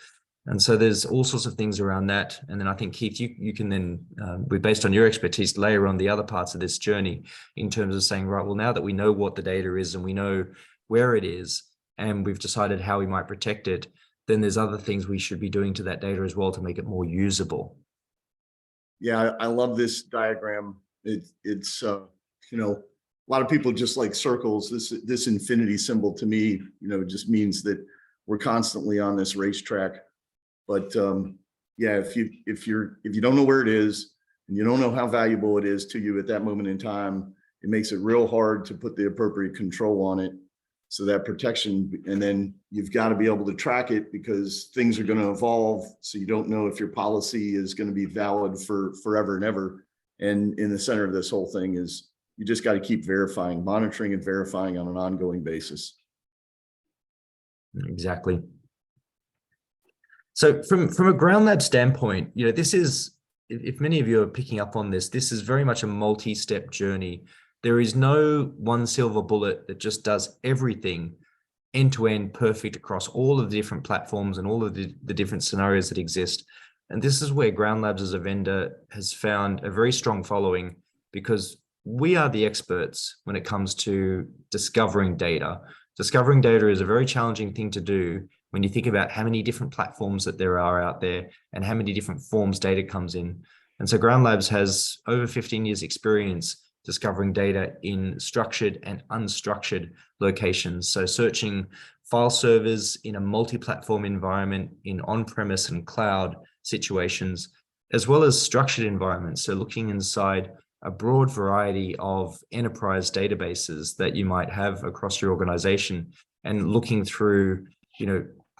And so there's all sorts of things around that. And then I think, Keith, you can then, based on your expertise, layer on the other parts of this journey in terms of saying, right, well, now that we know what the data is and we know where it is, and we've decided how we might protect it, then there's other things we should be doing to that data as well to make it more usable. Yeah, I love this diagram. It's a lot of people just like circles. This infinity symbol to me, just means that we're constantly on this racetrack. But yeah, if you don't know where it is and you don't know how valuable it is to you at that moment in time, it makes it real hard to put the appropriate control on it. So that protection, and then you've got to be able to track it because things are going to evolve. So you don't know if your policy is going to be valid for forever and ever. And in the center of this whole thing is you just got to keep verifying, monitoring and verifying on an ongoing basis. Exactly. So from a Ground Lab standpoint, this is, if many of you are picking up on this, this is very much a multi-step journey. There is no one silver bullet that just does everything end-to-end perfect across all of the different platforms and all of the different scenarios that exist. And this is where Ground Labs as a vendor has found a very strong following, because we are the experts when it comes to discovering data. Discovering data is a very challenging thing to do when you think about how many different platforms that there are out there and how many different forms data comes in. And so Ground Labs has over 15 years experience discovering data in structured and unstructured locations. So searching file servers in a multi-platform environment, in on-premise and cloud situations, as well as structured environments. So looking inside a broad variety of enterprise databases that you might have across your organization, and looking through,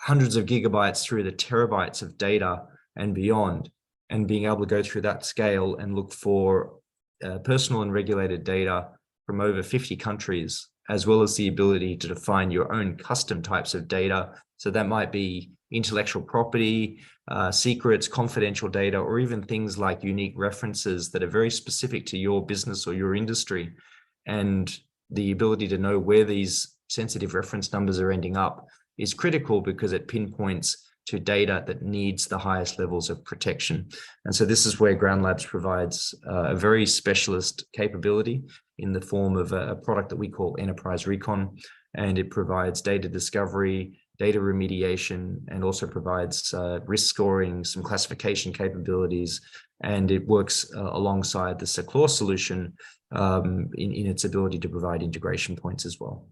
hundreds of gigabytes through the terabytes of data and beyond, and being able to go through that scale and look for personal and regulated data from over 50 countries, as well as the ability to define your own custom types of data. So that might be intellectual property, secrets, confidential data, or even things like unique references that are very specific to your business or your industry. And the ability to know where these sensitive reference numbers are ending up is critical, because it pinpoints to data that needs the highest levels of protection. And so this is where Ground Labs provides a very specialist capability in the form of a product that we call Enterprise Recon. And it provides data discovery, data remediation, and also provides risk scoring, some classification capabilities. And it works alongside the Seclore solution in its ability to provide integration points as well.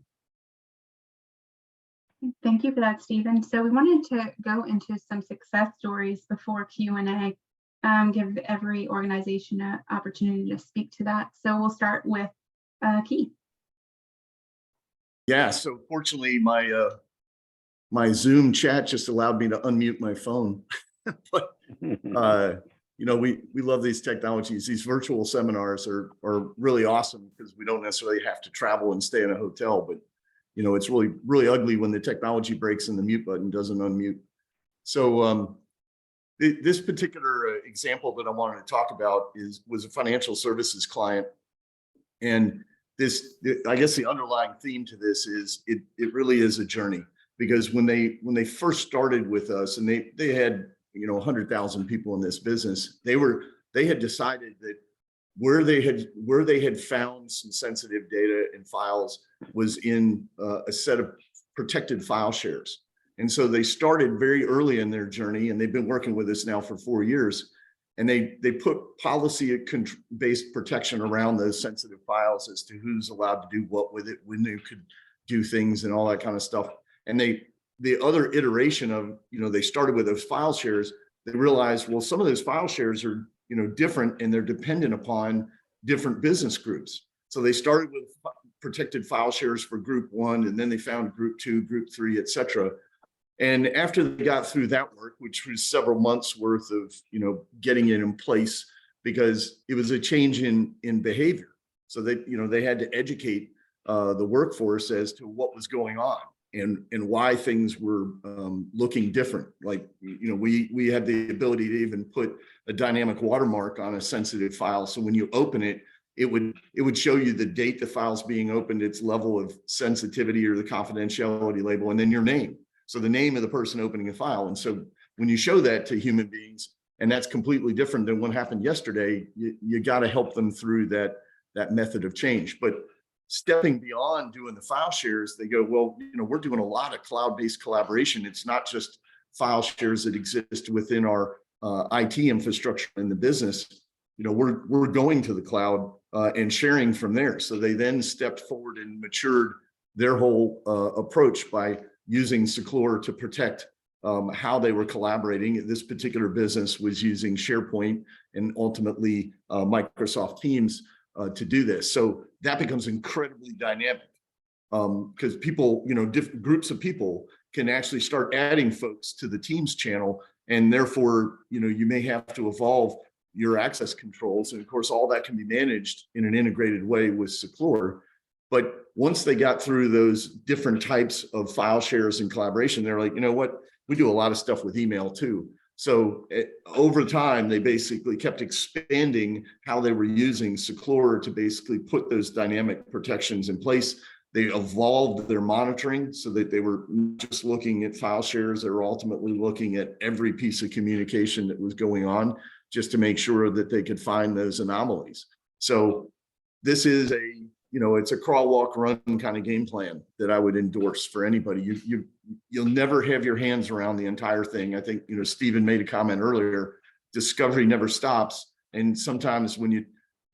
Thank you for that, Stephen. So we wanted to go into some success stories before Q&A, give every organization an opportunity to speak to that. So we'll start with Keith. Yeah, so fortunately, my Zoom chat just allowed me to unmute my phone. But we love these technologies. These virtual seminars are really awesome because we don't necessarily have to travel and stay in a hotel, but it's really, really ugly when the technology breaks and the mute button doesn't unmute. So this particular example that I wanted to talk about was a financial services client. And I guess the underlying theme to this is it really is a journey, because when they first started with us, and they had 100,000 people in this business, they had decided that where they had found some sensitive data and files was in a set of protected file shares. And so they started very early in their journey, and they've been working with us now for 4 years. And they put policy-based protection around those sensitive files as to who's allowed to do what with it, when they could do things and all that kind of stuff. And the other iteration of, they started with those file shares, they realized, well, some of those file shares are, different, and they're dependent upon different business groups. So they started with protected file shares for group 1, and then they found group 2, group 3, et cetera. And after they got through that work, which was several months worth of, getting it in place, because it was a change in behavior. So they had to educate the workforce as to what was going on and why things were looking different. Like, we had the ability to even put a dynamic watermark on a sensitive file. So when you open it, it would show you the date the file's being opened, its level of sensitivity or the confidentiality label, and then your name. So the name of the person opening a file. And so when you show that to human beings, and that's completely different than what happened yesterday, you got to help them through that method of change. But stepping beyond doing the file shares, they go, well, we're doing a lot of cloud-based collaboration. It's not just file shares that exist within our IT infrastructure in the business. We're going to the cloud and sharing from there. So they then stepped forward and matured their whole approach by using Seclore to protect how they were collaborating. This particular business was using SharePoint and ultimately Microsoft Teams to do this. So that becomes incredibly dynamic because people, different groups of people can actually start adding folks to the Teams channel. And therefore, you may have to evolve your access controls. And of course, all that can be managed in an integrated way with Seclore. But once they got through those different types of file shares and collaboration, they're like, what? We do a lot of stuff with email too. So over time, they basically kept expanding how they were using Seclore to basically put those dynamic protections in place. They evolved their monitoring so that they were not just looking at file shares, they were ultimately looking at every piece of communication that was going on just to make sure that they could find those anomalies. So this is it's a crawl, walk, run kind of game plan that I would endorse for anybody. You'll never have your hands around the entire thing. I think, Stephen made a comment earlier, discovery never stops. And sometimes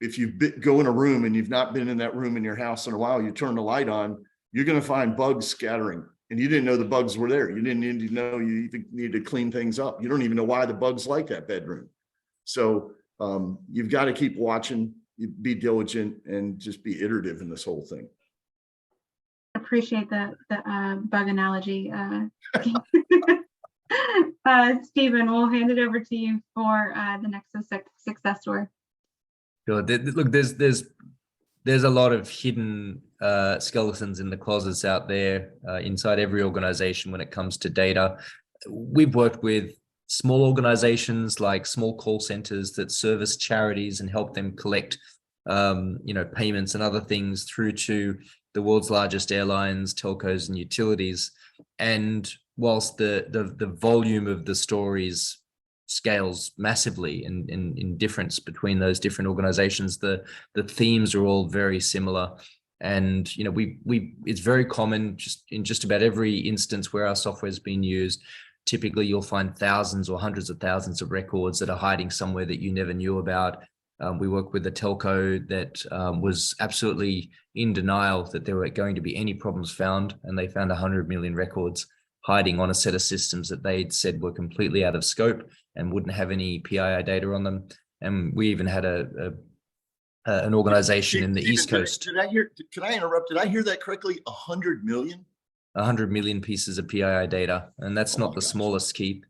if you go in a room and you've not been in that room in your house in a while, you turn the light on, you're going to find bugs scattering. And you didn't know the bugs were there. You didn't need to know you even need to clean things up. You don't even know why the bugs like that bedroom. So you've got to keep watching, be diligent, and just be iterative in this whole thing. Appreciate the bug analogy. Stephen, we'll hand it over to you for the next success story. Sure. Look, there's a lot of hidden skeletons in the closets out there inside every organization when it comes to data. We've worked with small organizations like small call centers that service charities and help them collect payments and other things, through to the world's largest airlines, telcos, and utilities. And whilst the volume of the stories scales massively in difference between those different organizations, the themes are all very similar. And it's very common in just about every instance where our software has been used. Typically, you'll find thousands or hundreds of thousands of records that are hiding somewhere that you never knew about. We work with a telco that was absolutely in denial that there were going to be any problems found, and they found 100 million records hiding on a set of systems that they'd said were completely out of scope and wouldn't have any PII data on them. And we even had an organization in the East Coast. Can I interrupt? Did I hear that correctly? 100 million? 100 million pieces of PII data, and that's not the smallest, Keith.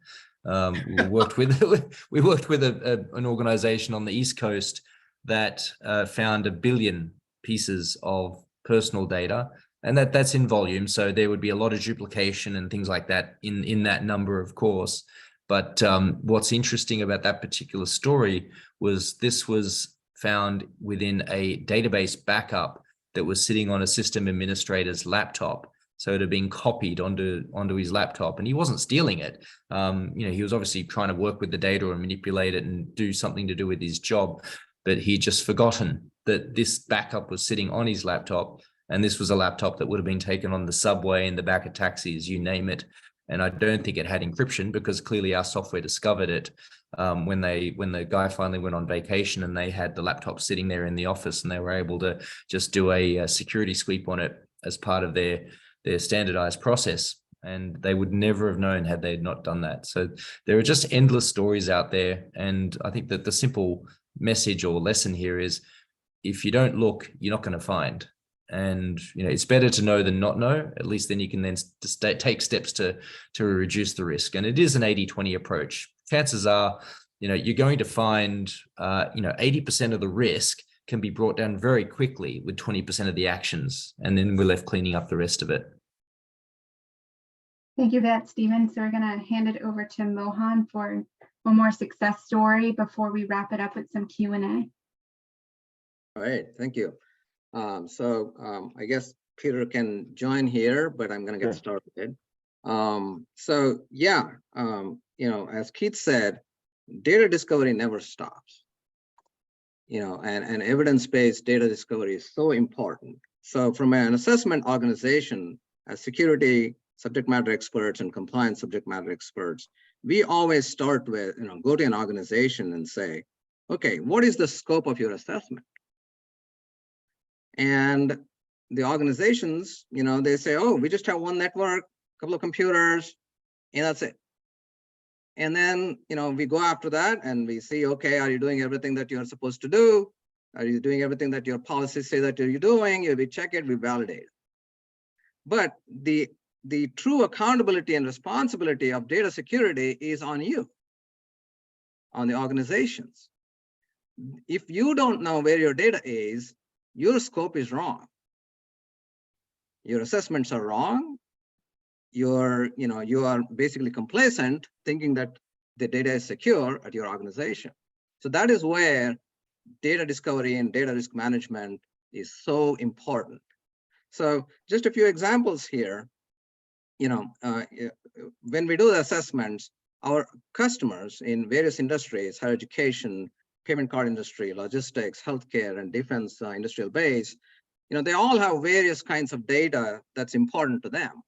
We worked with an organization on the East Coast that found 1 billion pieces of personal data And that's in volume. So there would be a lot of duplication and things like that in that number, of course. But what's interesting about that particular story was this was found within a database backup that was sitting on a system administrator's laptop. So it had been copied onto his laptop, and he wasn't stealing it. He was obviously trying to work with the data and manipulate it and do something to do with his job, but he'd just forgotten that this backup was sitting on his laptop. And this was a laptop that would have been taken on the subway, in the back of taxis, you name it. And I don't think it had encryption, because clearly our software discovered it when the guy finally went on vacation, and they had the laptop sitting there in the office, and they were able to just do a security sweep on it as part of their standardized process. And they would never have known had they not done that. So there are just endless stories out there. And I think that the simple message or lesson here is, if you don't look, you're not going to find. And it's better to know than not know. At least then you can then take steps to reduce the risk. And it is an 80-20 approach. Chances are, you're going to find 80% of the risk can be brought down very quickly with 20% of the actions, and then we're left cleaning up the rest of it. Thank you for that, Stephen. So we're going to hand it over to Mohan for one more success story before we wrap it up with some Q&A. All right, thank you. I guess Peter can join here, but I'm going to get started. As Keith said, data discovery never stops. And evidence-based data discovery is so important. So from an assessment organization, as security subject matter experts and compliance subject matter experts, we always start with, go to an organization and say, okay, what is the scope of your assessment? And the organizations, they say, oh, we just have one network, a couple of computers, and that's it. And then, we go after that and we see, okay, are you doing everything that you're supposed to do? Are you doing everything that your policies say that you're doing? We check it, we validate it. But the true accountability and responsibility of data security is on you, on the organizations. If you don't know where your data is, your scope is wrong. Your assessments are wrong. You are basically complacent, thinking that the data is secure at your organization. So that is where data discovery and data risk management is so important. So just a few examples here. When we do the assessments, our customers in various industries, higher education, payment card industry, logistics, healthcare, and defense industrial base, they all have various kinds of data that's important to them.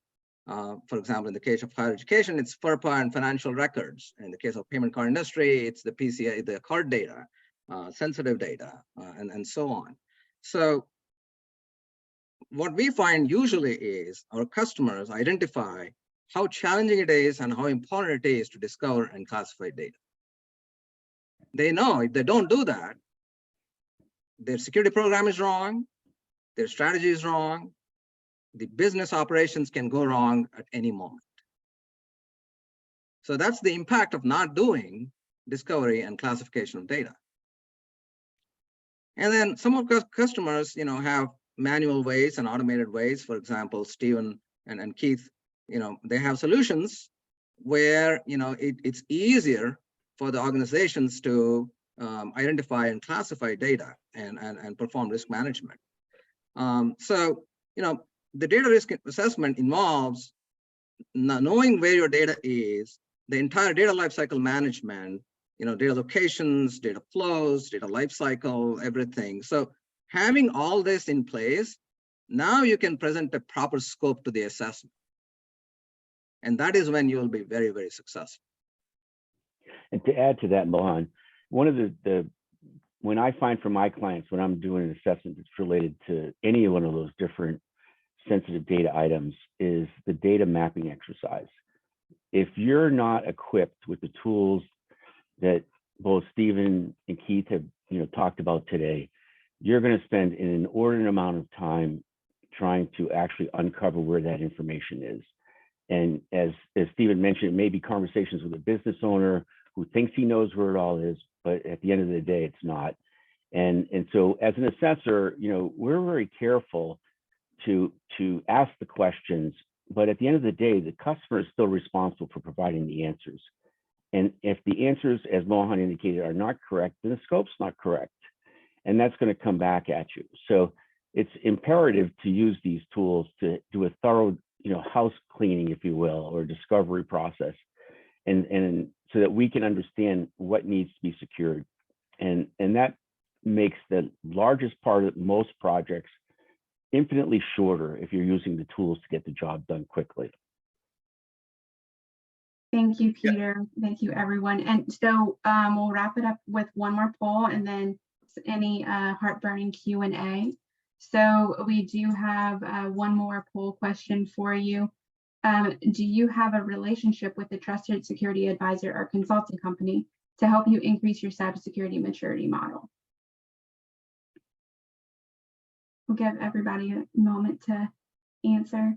For example, in the case of higher education, it's FERPA and financial records. In the case of payment card industry, it's the PCI, the card data, sensitive data, and so on. So what we find usually is our customers identify how challenging it is and how important it is to discover and classify data. They know if they don't do that, their security program is wrong, their strategy is wrong, the business operations can go wrong at any moment. So that's the impact of not doing discovery and classification of data. And then some of customers, have manual ways and automated ways. For example, Stephen and Keith, they have solutions where, it's easier for the organizations to identify and classify data and perform risk management. The data risk assessment involves knowing where your data is, the entire data lifecycle management, data locations, data flows, data lifecycle, everything. So having all this in place, now you can present a proper scope to the assessment. And that is when you will be very, very successful. And to add to that, Mohan, one of when I find for my clients, when I'm doing an assessment that's related to any one of those different sensitive data items, is the data mapping exercise. If you're not equipped with the tools that both Stephen and Keith have talked about today, you're going to spend an inordinate amount of time trying to actually uncover where that information is. And as Stephen mentioned, it may be conversations with a business owner who thinks he knows where it all is, but at the end of the day, it's not. And so as an assessor, we're very careful to ask the questions, but at the end of the day, the customer is still responsible for providing the answers. And if the answers, as Mohan indicated, are not correct, then the scope's not correct. And that's going to come back at you. So it's imperative to use these tools to do a thorough, house cleaning, if you will, or discovery process. And so that we can understand what needs to be secured. And that makes the largest part of most projects infinitely shorter if you're using the tools to get the job done quickly. Thank you, Peter. Thank you, everyone. And so we'll wrap it up with one more poll and then any heartburning Q&A. So we do have one more poll question for you. Do you have a relationship with a trusted security advisor or consulting company to help you increase your cybersecurity maturity model? We'll give everybody a moment to answer.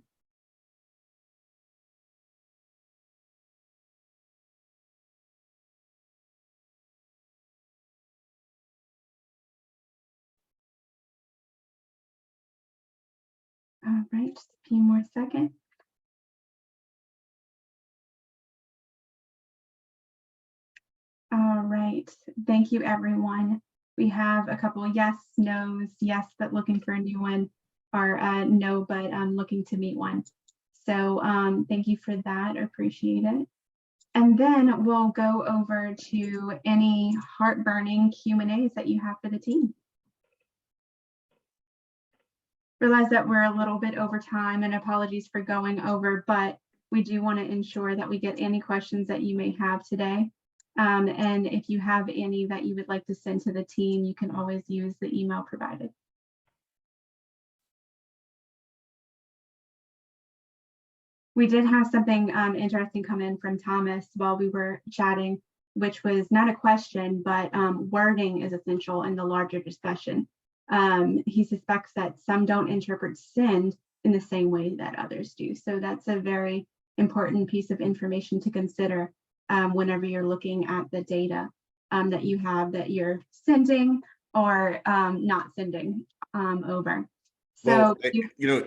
All right, just a few more seconds. All right, thank you, everyone. We have a couple yes, no's, yes, but looking for a new one, or no, but I'm looking to meet one. So thank you for that, appreciate it. And then we'll go over to any heartburning Q&As that you have for the team. Realize that we're a little bit over time and apologies for going over, but we do want to ensure that we get any questions that you may have today. And if you have any that you would like to send to the team, you can always use the email provided. We did have something interesting come in from Thomas while we were chatting, which was not a question, but wording is essential in the larger discussion. He suspects that some don't interpret send in the same way that others do. So that's a very important piece of information to consider whenever you're looking at the data that you have that you're sending or not sending over. So, well,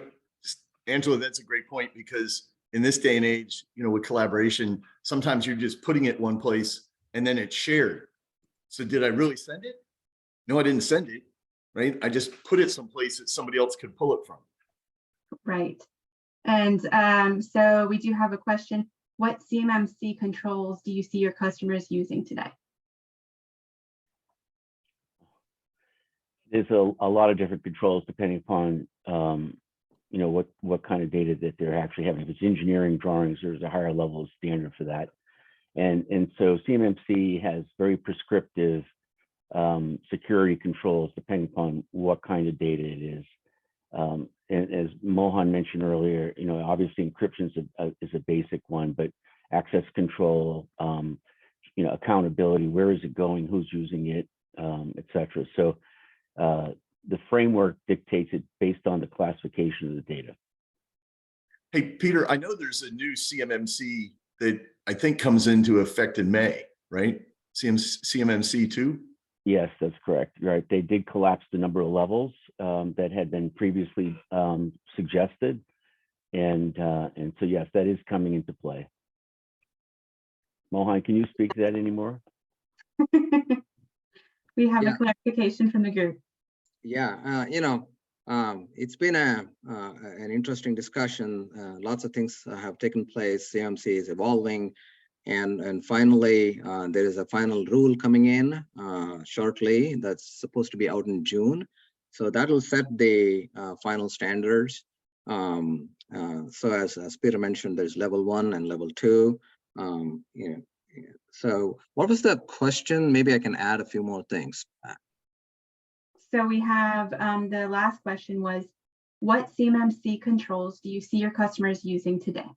Angela, that's a great point, because in this day and age, with collaboration, sometimes you're just putting it one place and then it's shared. So did I really send it? No, I didn't send it. Right? I just put it someplace that somebody else could pull it from. Right. And so we do have a question. What CMMC controls do you see your customers using today? There's a lot of different controls depending upon what kind of data that they're actually having. If it's engineering drawings, there's a higher level of standard for that. And so CMMC has very prescriptive security controls depending upon what kind of data it is. And as Mohan mentioned earlier, obviously encryption is a basic one, but access control, accountability, where is it going, who's using it, et cetera. So the framework dictates it based on the classification of the data. Hey, Peter, I know there's a new CMMC that I think comes into effect in May, right? CMMC 2? Yes, that's correct. Right. They did collapse the number of levels that had been previously suggested. And so, yes, that is coming into play. Mohan, can you speak to that anymore? We have a clarification from the group. Yeah, it's been an interesting discussion. Lots of things have taken place. CMMC is evolving. And finally, there is a final rule coming in shortly that's supposed to be out in June. So that will set the final standards. So as Peter mentioned, there's level 1 and level 2. So what was the question? Maybe I can add a few more things. So we have the last question was, what CMMC controls do you see your customers using today?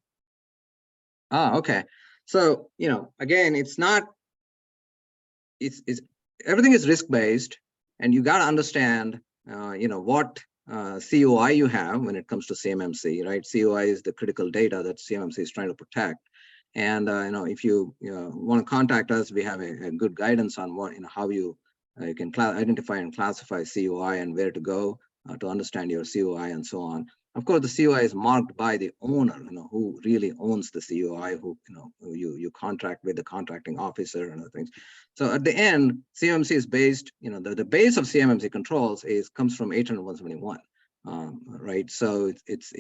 Okay. So, again, it's everything is risk-based, and you got to understand, what COI you have when it comes to CMMC, right? COI is the critical data that CMMC is trying to protect. And, if you want to contact us, we have a good guidance on what, how you can identify and classify COI and where to go to understand your COI and so on. Of course, the COI is marked by the owner, who really owns the COI, who you contract with the contracting officer and other things. So at the end, CMMC is based, the base of CMMC controls comes from 80171. Right, so it's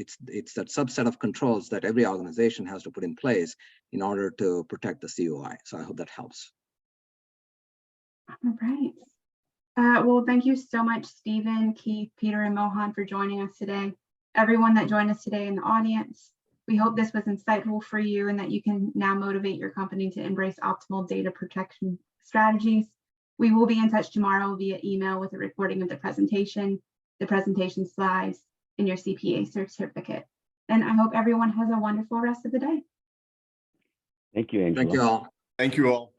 that subset of controls that every organization has to put in place in order to protect the COI. So I hope that helps. All right. Well, thank you so much, Stephen, Keith, Peter, and Mohan for joining us today. Everyone that joined us today in the audience, we hope this was insightful for you and that you can now motivate your company to embrace optimal data protection strategies. We will be in touch tomorrow via email with a recording of the presentation slides, and your CPA certificate. And I hope everyone has a wonderful rest of the day. Thank you, Angela. Thank you all. Thank you all.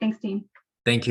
Thanks, team. Thank you.